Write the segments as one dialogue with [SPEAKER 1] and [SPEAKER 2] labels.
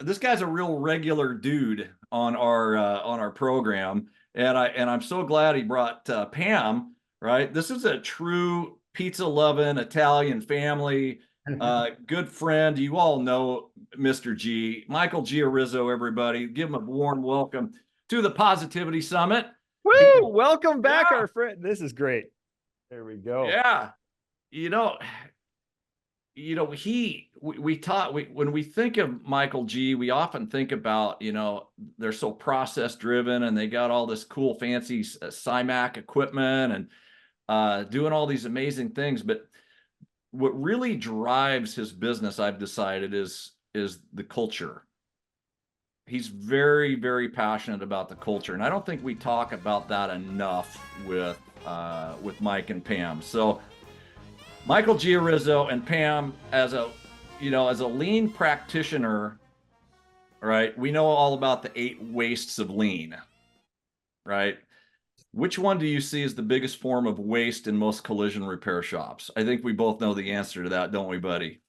[SPEAKER 1] this guy's a real regular dude on our program, and I'm so glad he brought Pam. Right, this is a true pizza loving Italian family, good friend. You all know Mr. G, Michael Giarizzo. Everybody, give him a warm welcome to the Positivity Summit.
[SPEAKER 2] Woo! Welcome back,
[SPEAKER 1] Yeah,
[SPEAKER 2] our friend. This is great. There we go.
[SPEAKER 1] yeah. You know, we taught when we think of Michael G, we often think about, they're so process driven and they got all this cool fancy CIMAC equipment and doing all these amazing things. But what really drives his business, I've decided, is the culture. He's very, very passionate about the culture, and I don't think we talk about that enough with Mike and Pam. So Michael Giarizzo and Pam, as a lean practitioner, right? We know all about the 8 wastes of lean, right? Which one do you see as the biggest form of waste in most collision repair shops? I think we both know the answer to that, don't we, buddy?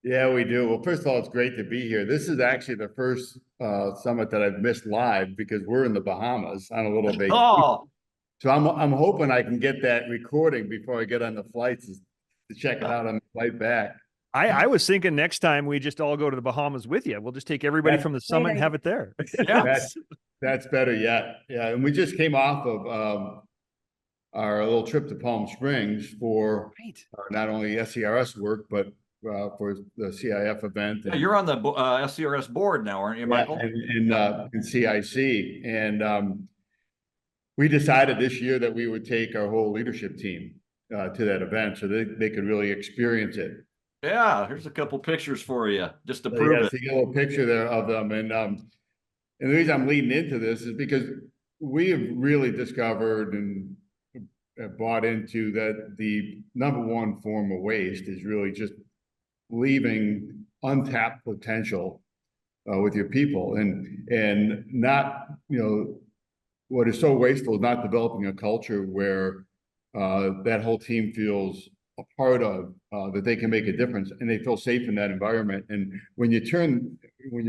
[SPEAKER 3] Yeah, we do. Well, first of all, it's great to be here. This is actually the first summit that I've missed live because we're in the Bahamas on a little vacation.
[SPEAKER 1] Oh,
[SPEAKER 3] So I'm hoping I can get that recording before I get on the flights to check it out on the flight back.
[SPEAKER 2] I was thinking next time we just all go to the Bahamas with you. We'll just take everybody from the summit and have it there.
[SPEAKER 1] yeah.
[SPEAKER 3] That's better yet. Yeah, and we just came off of our little trip to Palm Springs for not only SCRS work, but for the CIF event.
[SPEAKER 1] Yeah, you're on the SCRS board now, aren't you, Michael?
[SPEAKER 3] Yeah, in CIC. And we decided this year that we would take our whole leadership team to that event so they could really experience it.
[SPEAKER 1] Yeah, here's a couple pictures for you just to prove it.
[SPEAKER 3] See a little picture there of them. And the reason I'm leading into this is because we have really discovered and bought into that the #1 form of waste is really just leaving untapped potential with your people and not, what is so wasteful is not developing a culture where that whole team feels a part of, that they can make a difference and they feel safe in that environment. And when you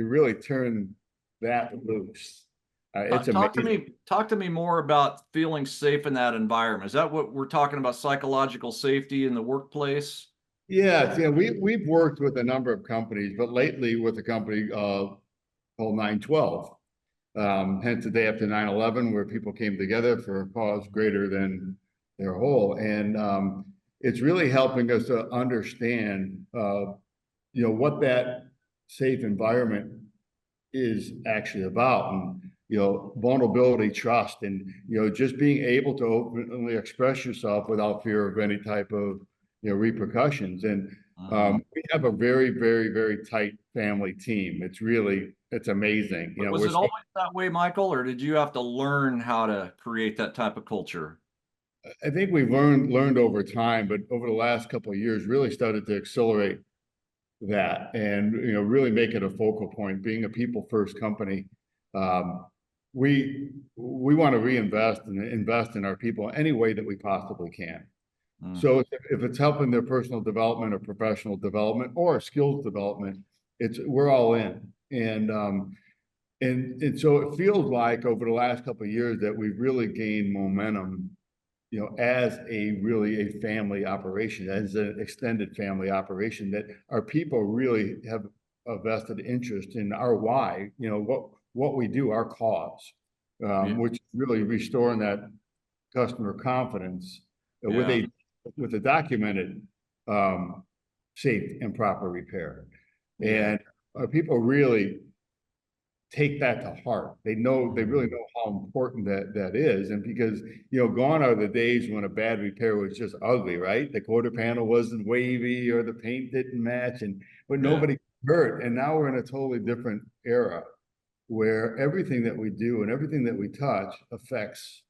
[SPEAKER 3] really turn that loose, it's amazing.
[SPEAKER 1] Talk to me more about feeling safe in that environment. Is that what we're talking about, psychological safety in the workplace?
[SPEAKER 3] Yeah, we've worked with a number of companies, but lately with a company called 912. Hence the day after 9/11, where people came together for a cause greater than their whole. And it's really helping us to understand, what that safe environment is actually about. And, vulnerability, trust, and, just being able to openly express yourself without fear of any type of, repercussions. And we have a very, very, very tight family team. It's amazing.
[SPEAKER 1] Was it always that way, Michael, or did you have to learn how to create that type of culture?
[SPEAKER 3] I think we've learned over time, but over the last couple of years, really started to accelerate that and, really make it a focal point. Being a people first company, we want to reinvest and invest in our people any way that we possibly can. So if it's helping their personal development or professional development or skills development, we're all in. And so it feels like over the last couple of years that we've really gained momentum, as a family operation, as an extended family operation, that our people really have a vested interest in our why, what we do, our cause, which is really restoring that customer confidence with a documented safe and proper repair. And our people really take that to heart. They really know how important that is. And because, gone are the days when a bad repair was just ugly, right? The quarter panel wasn't wavy or the paint didn't match, but nobody hurt. And now we're in a totally different era where everything that we do and everything that we touch affects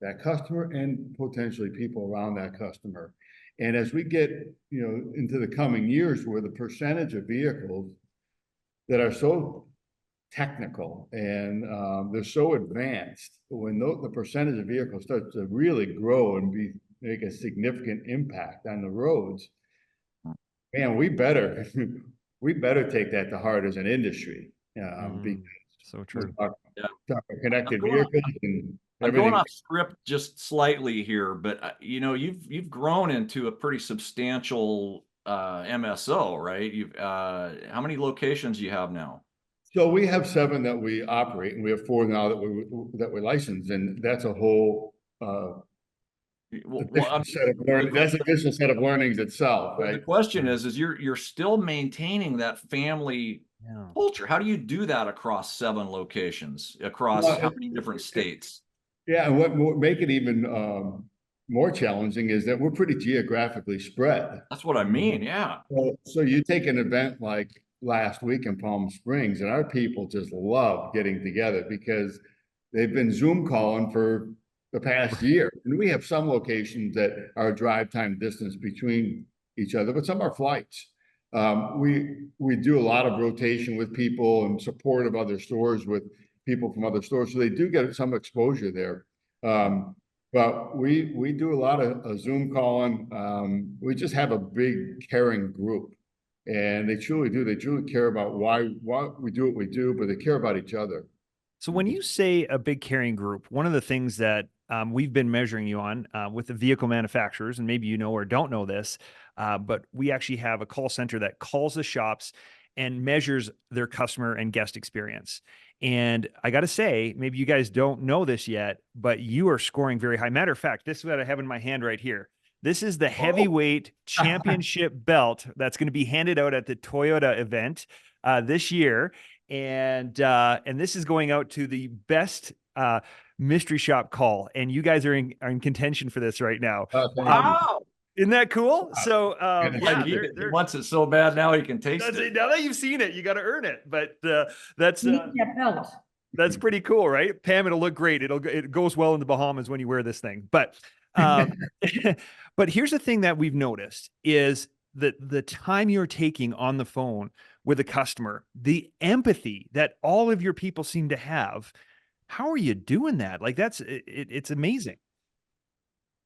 [SPEAKER 3] that customer and potentially people around that customer. And as we get, into the coming years, where the percentage of vehicles that are so technical and they're so advanced, when the percentage of vehicles starts to really grow and make a significant impact on the roads, man, we better we better take that to heart as an industry. Because
[SPEAKER 2] So true.
[SPEAKER 1] Yeah.
[SPEAKER 3] talk about connected
[SPEAKER 1] going-
[SPEAKER 3] vehicles and
[SPEAKER 1] I'm going
[SPEAKER 3] everything.
[SPEAKER 1] off script just slightly here, but you know, you've grown into a pretty substantial MSO, right? You've how many locations do you have now?
[SPEAKER 3] So we have 7 that we operate, and we have 4 now that we license, and that's a whole
[SPEAKER 1] Well,
[SPEAKER 3] set of learning. That's an additional set of learnings itself,
[SPEAKER 1] the
[SPEAKER 3] right?
[SPEAKER 1] question is you're still maintaining that family culture. How do you do that across 7 locations, across
[SPEAKER 3] Well,
[SPEAKER 1] how many different states?
[SPEAKER 3] Yeah, and what make it even more challenging is that we're pretty geographically spread.
[SPEAKER 1] That's what I mean. Yeah.
[SPEAKER 3] So you take an event like last week in Palm Springs, and our people just love getting together because they've been Zoom calling for the past year. And we have some locations that are a drive time distance between each other, but some are flights. We do a lot of rotation with people and support of other stores with people from other stores, so they do get some exposure there. But we do a lot of Zoom calling. We just have a big caring group, and they truly do. They truly care about why we do what we do, but they care about each other.
[SPEAKER 2] So when you say a big carrying group, one of the things that we've been measuring you on with the vehicle manufacturers, and maybe you know or don't know this, but we actually have a call center that calls the shops and measures their customer and guest experience. And I got to say, maybe you guys don't know this yet, but you are scoring very high. Matter of fact, this is what I have in my hand right here. This is the heavyweight championship belt that's going to be handed out at the Toyota event this year. And this is going out to the best mystery shop call. And you guys are in contention for this right now.
[SPEAKER 1] Wow.
[SPEAKER 2] Isn't that cool? So
[SPEAKER 1] Yeah, he wants it so bad now he can taste it.
[SPEAKER 2] Now that you've seen it, you got to earn it. But that's
[SPEAKER 4] belt.
[SPEAKER 2] that's pretty cool, right? Pam, it'll look great. It goes well in the Bahamas when you wear this thing. But but here's the thing that we've noticed is that the time you're taking on the phone with a customer, the empathy that all of your people seem to have. How are you doing that? Like it's amazing.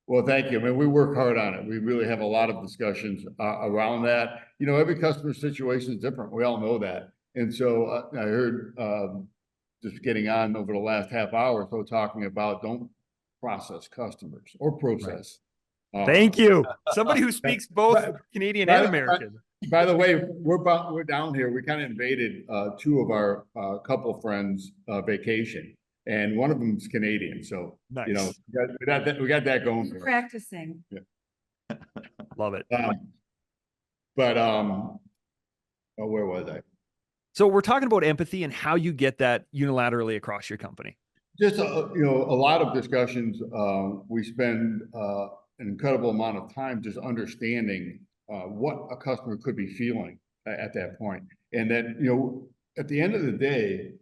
[SPEAKER 3] Well, thank you. I mean, we work hard on it. We really have a lot of discussions around that. You know, every customer situation is different. We all know that. And so I heard just getting on over the last half hour or so talking about don't process customers or process.
[SPEAKER 2] Right. Thank you. Somebody who speaks both Canadian and American.
[SPEAKER 3] By the way, we're down here. We kind of invaded 2 of our couple friends' vacation. And one of them is Canadian, so nice. You know we got that going. For
[SPEAKER 4] practicing.
[SPEAKER 3] Yeah.
[SPEAKER 2] Love it.
[SPEAKER 3] Oh, where was I?
[SPEAKER 2] So we're talking about empathy and how you get that unilaterally across your company.
[SPEAKER 3] Just you know, a lot of discussions. We spend an incredible amount of time just understanding what a customer could be feeling at that point, and that you know, at the end of the day,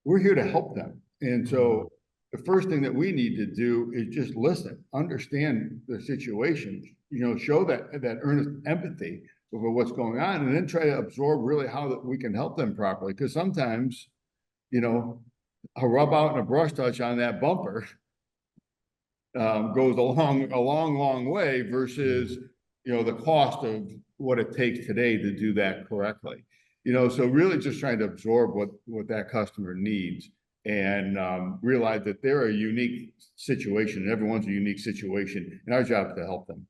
[SPEAKER 3] we're here to help them. And so the first thing that we need to do is just listen, understand the situation, you know, show that earnest empathy over what's going on, and then try to absorb really how that we can help them properly. Because sometimes, you know, a rub out and a brush touch on that bumper goes a long way versus, you know, the cost of what it takes today to do that correctly. You know, so really just trying to absorb what that customer needs. And realize that they're a unique situation, and everyone's a unique situation, and our job is to help them.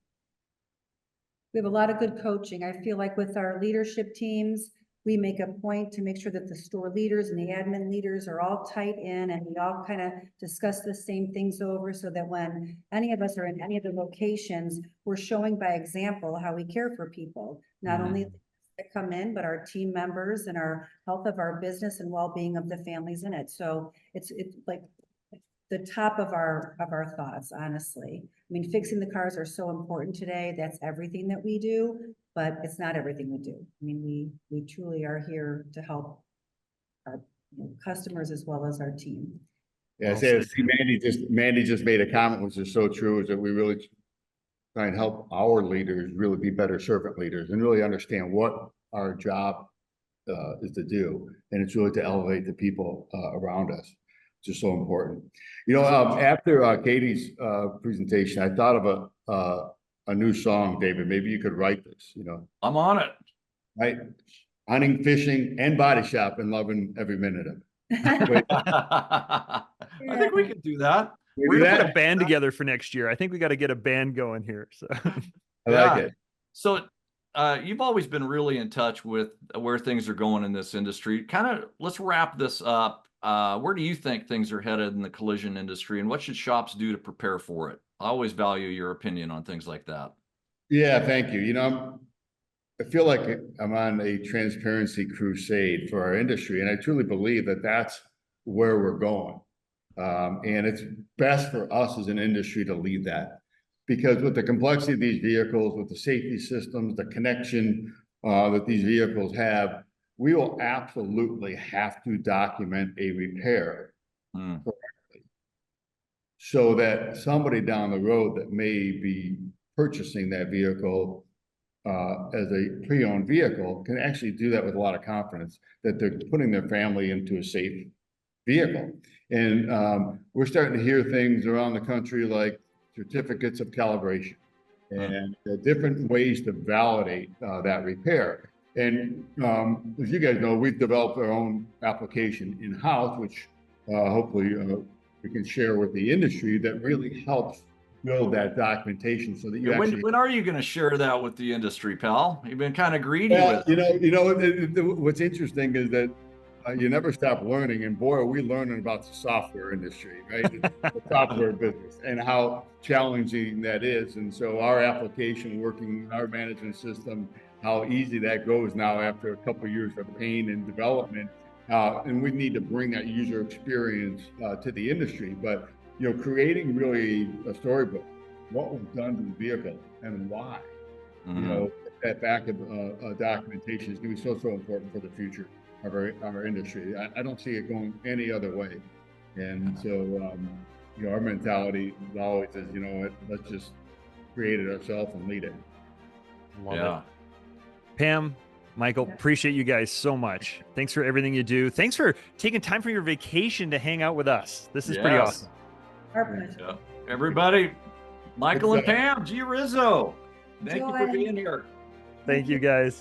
[SPEAKER 4] We have a lot of good coaching. I feel like with our leadership teams, we make a point to make sure that the store leaders and the admin leaders are all tight in, and we all kind of discuss the same things over, so that when any of us are in any of the locations, we're showing by example how we care for people, not only that come in, but our team members and our health of our business and well-being of the families in it. So it's like the top of our thoughts, honestly. I mean, fixing the cars are so important today. That's everything that we do, but it's not everything we do. I mean, we truly are here to help our customers as well as our team.
[SPEAKER 3] Yeah, Mandy just made a comment, which is so true, is that we really try and help our leaders really be better servant leaders and really understand what our job is to do. And it's really to elevate the people around us, which is so important. You know, after Katie's presentation, I thought of a new song, David. Maybe you could write this, you know.
[SPEAKER 1] I'm on it.
[SPEAKER 3] Right. hunting, fishing, and body shop, and loving every minute of it.
[SPEAKER 1] I think we could do that.
[SPEAKER 2] We're gonna put a band together for next year. I think we got to get a band going here. So
[SPEAKER 3] I like it.
[SPEAKER 1] So you've always been really in touch with where things are going in this industry. Kind of, let's wrap this up. Where do you think things are headed in the collision industry, and what should shops do to prepare for it? I always value your opinion on things like that.
[SPEAKER 3] Yeah, thank you. You know, I feel like I'm on a transparency crusade for our industry, and I truly believe that that's where we're going. And it's best for us as an industry to lead that, because with the complexity of these vehicles, with the safety systems, the connection that these vehicles have, we will absolutely have to document a repair correctly, so that somebody down the road that may be purchasing that vehicle as a pre-owned vehicle can actually do that with a lot of confidence, that they're putting their family into a safe vehicle. And we're starting to hear things around the country like certificates of calibration and different ways to validate that repair. And as you guys know, we've developed our own application in-house, which hopefully we can share with the industry, that really helps build that documentation so that you actually.
[SPEAKER 1] When are you going to share that with the industry, pal? You've been kind of greedy
[SPEAKER 3] Well,
[SPEAKER 1] with
[SPEAKER 3] what's interesting is that you never stop learning, and boy, are we learning about the software industry, right? The software business, and how challenging that is. And so our application, working our management system, how easy that goes now after a couple of years of pain and development. And we need to bring that user experience to the industry. But creating really a storybook, what was done to the vehicle and why. That back of documentation is going to be so important for the future of our industry. I don't see it going any other way. And so, our mentality always is, let's just create it ourselves and lead it.
[SPEAKER 2] Love it. Pam, Michael, appreciate you guys so much. Thanks for everything you do. Thanks for taking time from your vacation to hang out with us. This is pretty awesome.
[SPEAKER 4] Our pleasure.
[SPEAKER 1] Everybody, Michael and Pam Giarizzo, thank you for being here.
[SPEAKER 2] Thank you, guys.